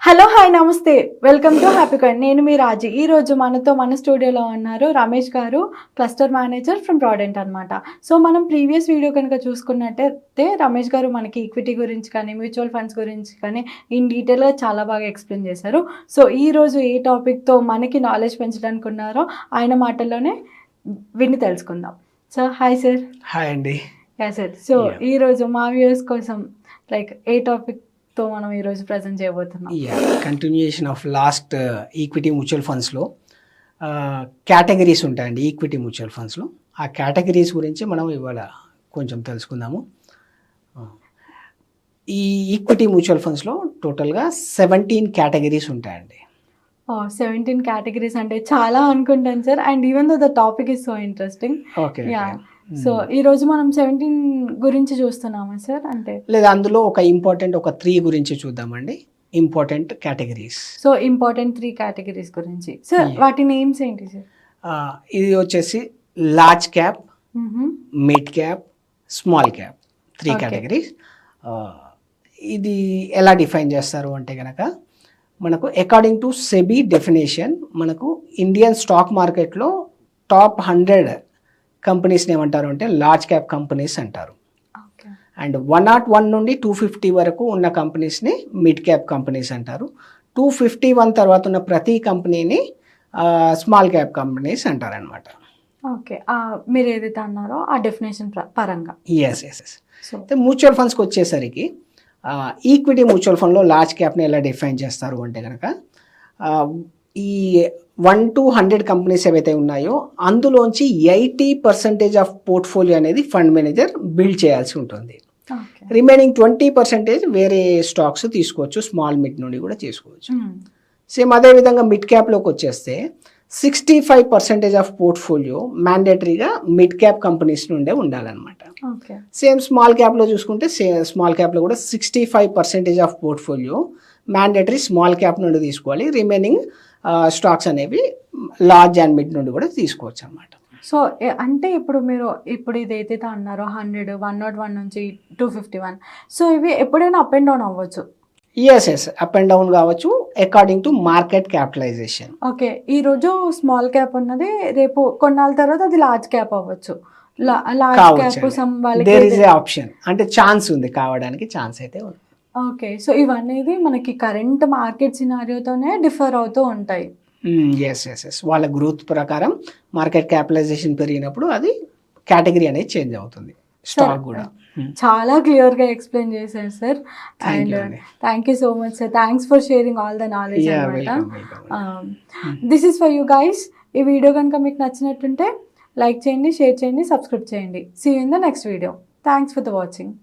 Hello hi నమస్తే welcome to హ్యాపీకాయిన్. నేను మీ రాజీ. ఈరోజు మన స్టూడియోలో ఉన్నారు రమేష్ గారు, క్లస్టర్ మేనేజర్ ఫ్రమ్ ప్రాడెంట్ అనమాట. సో మనం ప్రీవియస్ వీడియో కనుక చూసుకున్నట్టయితే రమేష్ గారు మనకి ఈక్విటీ గురించి కానీ మ్యూచువల్ ఫండ్స్ గురించి కానీ ఇన్ డీటెయిల్గా చాలా బాగా ఎక్స్ప్లెయిన్ చేశారు. సో ఈరోజు ఏ టాపిక్తో మనకి నాలెడ్జ్ పెంచడానికి ఉన్నారో ఆయన మాటల్లోనే విని తెలుసుకుందాం. So hi sir. హాయ్ అండి. Yeah sir. సో ఈరోజు మా వ్యూవర్స్ కోసం ఏ టాపిక్ తో మనం ఈరోజు ప్రజెంట్ చేయబోతున్నాం? Continuation of last equity mutual ఫండ్స్లో కేటగిరీస్ ఉంటాయండి. ఈక్విటీ మ్యూచువల్ ఫండ్స్లో ఆ కేటగిరీస్ గురించి మనం ఇవాళ కొంచెం తెలుసుకుందాము. ఈ ఈక్విటీ మ్యూచువల్ ఫండ్స్లో టోటల్గా 17 కేటగిరీస్ ఉంటాయండి. 17 కేటగిరీస్ అంటే చాలా అనుకుంటాను sir. And even though the topic is so interesting. Okay. So ఈరోజు మనం 17 గురించి చూస్తున్నామా సార్? అంటే లేదా అందులో ఒక ఇంపార్టెంట్ 3 గురించి చూద్దామండి. Important categories. So important 3 categories గురించి సార్, వాటి నేమ్స్ ఏంటి సార్? ఇది వచ్చేసి large cap, mid cap, small cap 3 categories. ఇది ఎలా డిఫైన్ చేస్తారు అంటే కనుక మనకు అకార్డింగ్ టు సెబీ డెఫినేషన్ మనకు ఇండియన్ స్టాక్ మార్కెట్లో టాప్ 100 కంపెనీస్ని ఏమంటారు అంటే లార్జ్ క్యాప్ కంపెనీస్ అంటారు. అండ్ 101 నుండి 250 వరకు ఉన్న కంపెనీస్ని మిడ్ క్యాప్ కంపెనీస్ అంటారు. 251 తర్వాత ఉన్న ప్రతి కంపెనీని స్మాల్ క్యాప్ కంపెనీస్ అంటారు అనమాట. ఓకే, మీరు ఏదైతే అన్నారో ఆ డెఫినేషన్ పరంగా. ఎస్. మ్యూచువల్ ఫండ్స్కి వచ్చేసరికి ఈక్విటీ మ్యూచువల్ ఫండ్లో లార్జ్ క్యాప్ని ఎలా డిఫైన్ చేస్తారు అంటే కనుక ఈ 1 to 100 కంపెనీస్ ఏవైతే ఉన్నాయో అందులోంచి 80% ఆఫ్ పోర్ట్ఫోలియో అనేది ఫండ్ మేనేజర్ బిల్డ్ చేయాల్సి ఉంటుంది. రిమైనింగ్ 20% వేరే స్టాక్స్ తీసుకోవచ్చు, స్మాల్ మిడ్ నుండి కూడా తీసుకోవచ్చు. సేమ్ అదేవిధంగా మిడ్ క్యాప్లోకి వచ్చేస్తే 65% ఆఫ్ పోర్ట్ఫోలియో మ్యాండేటరీగా మిడ్ క్యాప్ కంపెనీస్ నుండే ఉండాలన్నమాట. సేమ్ స్మాల్ క్యాప్లో చూసుకుంటే స్మాల్ క్యాప్లో కూడా 65% of portfolio mandatory small cap నుండి తీసుకోవాలి. రిమైనింగ్ స్టాక్స్ అనేవి లార్జ్ అండ్ మిడ్ నుండి కూడా తీసుకోవచ్చు అన్నమాట. సో అంటే మీరు ఇది ఏదైతే అన్నారో 100, 101 నుంచి 251, సో ఇవి ఎప్పుడైనా అప్ అండ్ డౌన్ అవ్వచ్చు? ఎస్, అప్ అండ్ డౌన్ కావచ్చు according to market capitalisation. Okay, ఈ రోజు స్మాల్ క్యాప్ ఉన్నది, రేపు కొన్నాళ్ళ తర్వాత అది లార్జ్ క్యాప్ అవ్వచ్చు. ఆప్షన్ అంటే ఛాన్స్ ఉంది, కావడానికి ఛాన్స్ అయితే ఉంది. ఓకే, సో ఇవన్నీ మనకి కరెంట్ మార్కెట్ సినారియోతోనే డిఫర్ అవుతూ ఉంటాయి. ఎస్ వాళ్ళ గ్రోత్ ప్రకారం మార్కెట్ క్యాపిటలైజేషన్ పెరిగినప్పుడు అది కేటగిరీ అనేది చేంజ్ అవుతుంది. స్టాక్ కూడా చాలా క్లియర్గా ఎక్స్ప్లెయిన్ చేశారు sir. And thank you so much sir. Thanks for sharing all the knowledge అనమాట. This is for you guys. ఈ వీడియో కనుక మీకు నచ్చినట్టుంటే లైక్ చేయండి, షేర్ చేయండి, సబ్స్క్రైబ్ చేయండి. See you in the next video. Thanks for the watching.